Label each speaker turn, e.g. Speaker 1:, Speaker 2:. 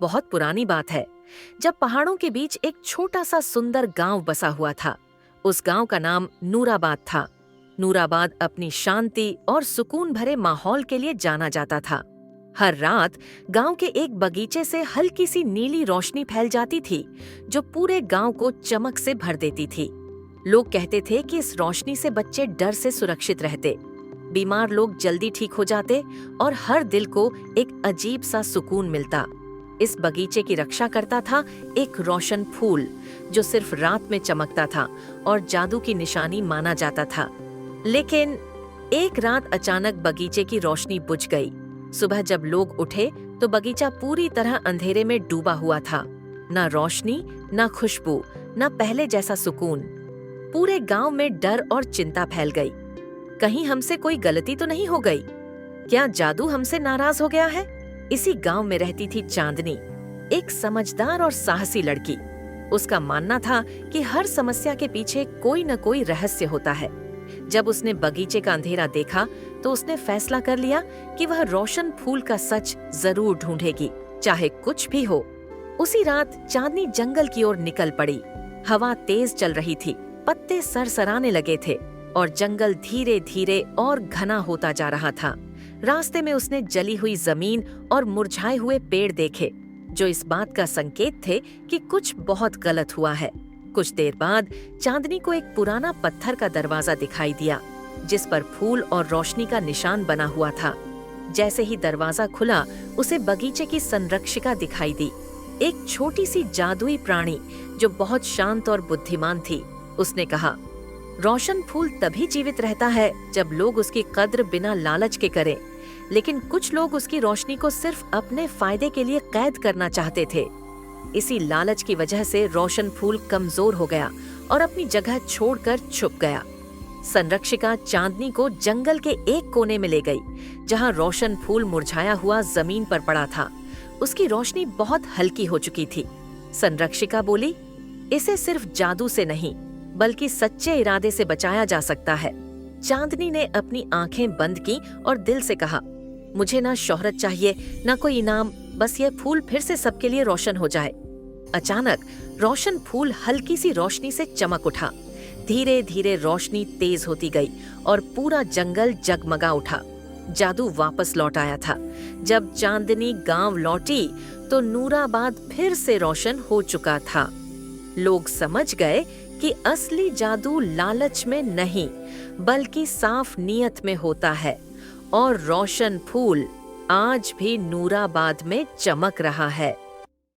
Speaker 1: बहुत पुरानी बात है, जब पहाड़ों के बीच एक छोटा सा सुंदर गांव बसा हुआ था। उस गांव का नाम नूराबाद था। नूराबाद अपनी शांति और सुकून भरे माहौल के लिए जाना जाता था। हर रात गांव के एक बगीचे से हल्की सी नीली रोशनी फैल जाती थी, जो पूरे गांव को चमक से भर देती थी। लोग कहते थे कि इस रोशनी से बच्चे डर से सुरक्षित रहते, बीमार लोग जल्दी ठीक हो जाते और हर दिल को एक अजीब सा सुकून मिलता। इस बगीचे की रक्षा करता था एक रोशन फूल, जो सिर्फ रात में चमकता था और जादू की निशानी माना जाता था। लेकिन एक रात अचानक बगीचे की रोशनी बुझ गई। सुबह जब लोग उठे तो बगीचा पूरी तरह अंधेरे में डूबा हुआ था। ना रोशनी, ना खुशबू, ना पहले जैसा सुकून। पूरे गांव में डर और चिंता फैल गई। कहीं हमसे कोई गलती तो नहीं हो गई? क्या जादू हमसे नाराज हो गया है? इसी गांव में रहती थी चांदनी, एक समझदार और साहसी लड़की। उसका मानना था कि हर समस्या के पीछे कोई न कोई रहस्य होता है। जब उसने बगीचे का अंधेरा देखा तो उसने फैसला कर लिया कि वह रोशन फूल का सच जरूर ढूंढेगी, चाहे कुछ भी हो। उसी रात चांदनी जंगल की ओर निकल पड़ी। हवा तेज चल रही थी, पत्ते सरसराने लगे थे और जंगल धीरे धीरे और घना होता जा रहा था। रास्ते में उसने जली हुई जमीन और मुरझाए हुए पेड़ देखे, जो इस बात का संकेत थे कि कुछ बहुत गलत हुआ है। कुछ देर बाद चांदनी को एक पुराना पत्थर का दरवाजा दिखाई दिया, जिस पर फूल और रोशनी का निशान बना हुआ था। जैसे ही दरवाजा खुला, उसे बगीचे की संरक्षिका दिखाई दी, एक छोटी सी जादुई प्राणी जो बहुत शांत और बुद्धिमान थी। उसने कहा, रोशन फूल तभी जीवित रहता है जब लोग उसकी कद्र बिना लालच के करें, लेकिन कुछ लोग उसकी रोशनी को सिर्फ अपने फायदे के लिए कैद करना चाहते थे। इसी लालच की वजह से रोशन फूल कमजोर हो गया और अपनी जगह छोड़कर छुप गया। संरक्षिका चांदनी को जंगल के एक कोने में ले गई, जहां रोशन फूल मुरझाया हुआ जमीन पर पड़ा था। उसकी रोशनी बहुत हल्की हो चुकी थी। संरक्षिका बोली, इसे सिर्फ जादू से नहीं बल्कि सच्चे इरादे से बचाया जा सकता है। चांदनी ने अपनी आंखें बंद की और दिल से कहा, मुझे ना शोहरत चाहिए, ना कोई इनाम, बस ये फूल फिर से सबके लिए रोशन हो जाए। अचानक रोशन फूल हल्की सी रोशनी से चमक उठा। धीरे धीरे रोशनी तेज होती गई और पूरा जंगल जगमगा उठा। जादू वापस लौट आया था। जब चांदनी गांव लौटी तो नूराबाद फिर से रोशन हो चुका था। लोग समझ गए कि असली जादू लालच में नहीं बल्कि साफ नीयत में होता है, और रोशन फूल आज भी नूराबाद में चमक रहा है।